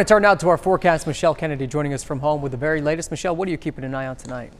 Going to turn now to our forecast. Michelle Kennedy joining us from home with the very latest. Michelle, what are you keeping an eye on tonight?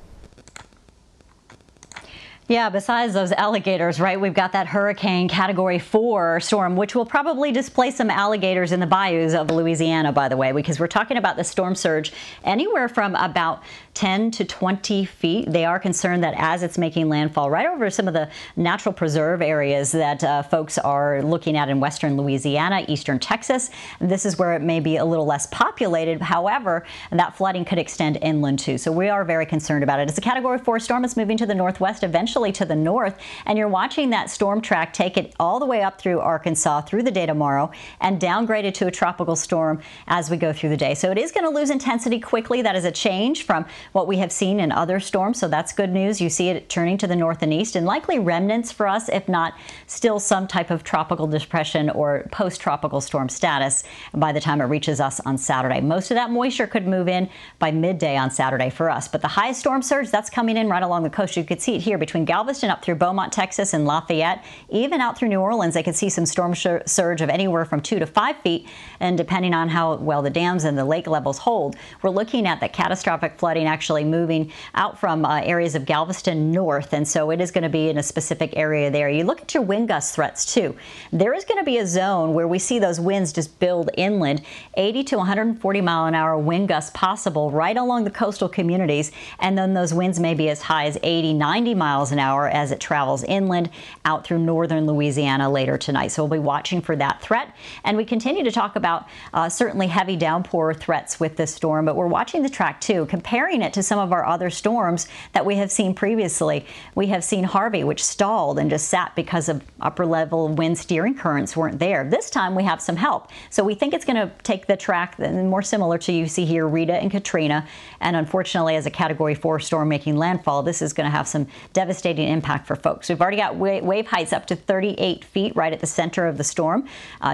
Yeah, besides those alligators, right, we've got that Hurricane Category 4 storm, which will probably displace some alligators in the bayous of Louisiana, by the way, because we're talking about the storm surge anywhere from about 10 to 20 feet. They are concerned that as it's making landfall right over some of the natural preserve areas that folks are looking at in western Louisiana, eastern Texas, this is where it may be a little less populated. However, that flooding could extend inland too. So we are very concerned about it. It's a Category 4 storm. It's moving to the northwest, eventually to the north, and you're watching that storm track take it all the way up through Arkansas through the day tomorrow and downgraded to a tropical storm as we go through the day. So it is going to lose intensity quickly. That is a change from what we have seen in other storms, so that's good news. You see it turning to the north and east, and likely remnants for us, if not still some type of tropical depression or post-tropical storm status by the time it reaches us on Saturday. Most of that moisture could move in by midday on Saturday for us, but the highest storm surge, that's coming in right along the coast. You could see it here between Galveston up through Beaumont, Texas, and Lafayette. Even out through New Orleans, they could see some storm surge of anywhere from 2 to 5 feet, and depending on how well the dams and the lake levels hold, we're looking at that catastrophic flooding actually moving out from areas of Galveston north, and so it is going to be in a specific area there. You look at your wind gust threats too. There is going to be a zone where we see those winds just build inland, 80 to 140 mile an hour wind gusts possible right along the coastal communities, and then those winds may be as high as 80, 90 miles an hour as it travels inland out through northern Louisiana later tonight. So we'll be watching for that threat, and we continue to talk about certainly heavy downpour threats with this storm, but we're watching the track too, comparing it to some of our other storms that we have seen previously. We have seen Harvey, which stalled and just sat because of upper level wind steering currents weren't there. This time we have some help, so we think it's going to take the track more similar to you see here Rita and Katrina, and unfortunately as a Category 4 storm making landfall, this is going to have some devastating impact for folks. We've already got wave heights up to 38 feet right at the center of the storm,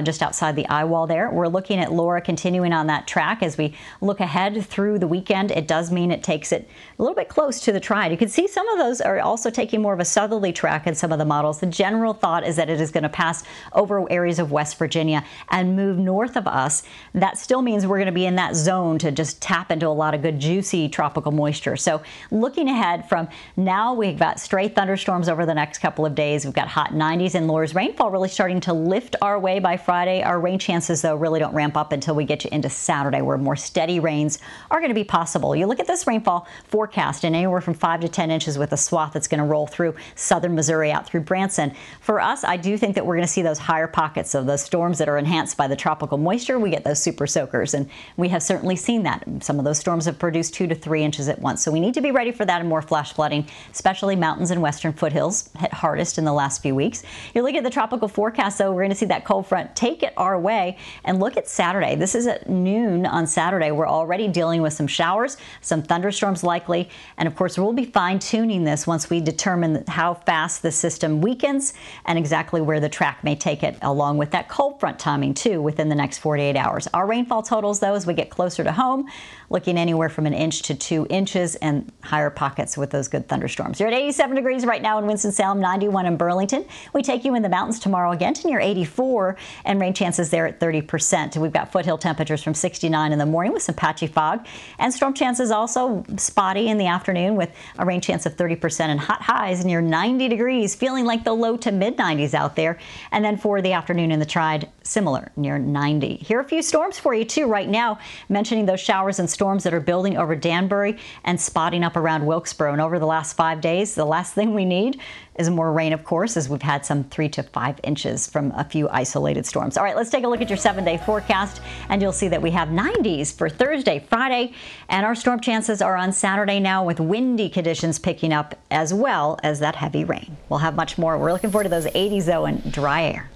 just outside the eye wall there. We're looking at Laura continuing on that track as we look ahead through the weekend. It does mean it takes it a little bit close to the tride. You can see some of those are also taking more of a southerly track in some of the models. The general thought is that it is going to pass over areas of West Virginia and move north of us. That still means we're going to be in that zone to just tap into a lot of good juicy tropical moisture. So looking ahead from now, we've got stray thunderstorms over the next couple of days. We've got hot 90s, and Laura's rainfall really starting to lift our way by Friday. Our rain chances, though, really don't ramp up until we get you into Saturday, where more steady rains are going to be possible. You look at this rainfall forecast, and anywhere from 5 to 10 inches with a swath that's going to roll through southern Missouri out through Branson. For us, I do think that we're going to see those higher pockets of the storms that are enhanced by the tropical moisture. We get those super soakers, and we have certainly seen that. Some of those storms have produced 2 to 3 inches at once, so we need to be ready for that and more flash flooding, especially mountains and western foothills hit hardest in the last few weeks. You look at the tropical forecast, though, we're going to see that cold front take it our way, and look at Saturday. This is at noon on Saturday. We're already dealing with some showers, some thunderstorms likely, and of course we'll be fine-tuning this once we determine how fast the system weakens and exactly where the track may take it, along with that cold front timing too within the next 48 hours. Our rainfall totals, though, as we get closer to home, looking anywhere from 1 inch to 2 inches, and higher pockets with those good thunderstorms. You're at 87 degrees right now in Winston-Salem, 91 in Burlington. We take you in the mountains tomorrow again to near 84, and rain chances there at 30%. We've got foothill temperatures from 69 in the morning with some patchy fog, and storm chances also spotty in the afternoon with a rain chance of 30% and hot highs near 90 degrees, feeling like the low to mid 90s out there. And then for the afternoon in the tride, similar near 90. Here are a few storms for you too right now, mentioning those showers and storms that are building over Danbury and spotting up around Wilkesboro. And over the last 5 days, the last thing we need is more rain, of course, as we've had some 3 to 5 inches from a few isolated storms. All right, let's take a look at your 7-day forecast, and you'll see that we have 90s for Thursday, Friday, and our storm chances are on Saturday now, with windy conditions picking up as well as that heavy rain. We'll have much more. We're looking forward to those 80s, though, and dry air.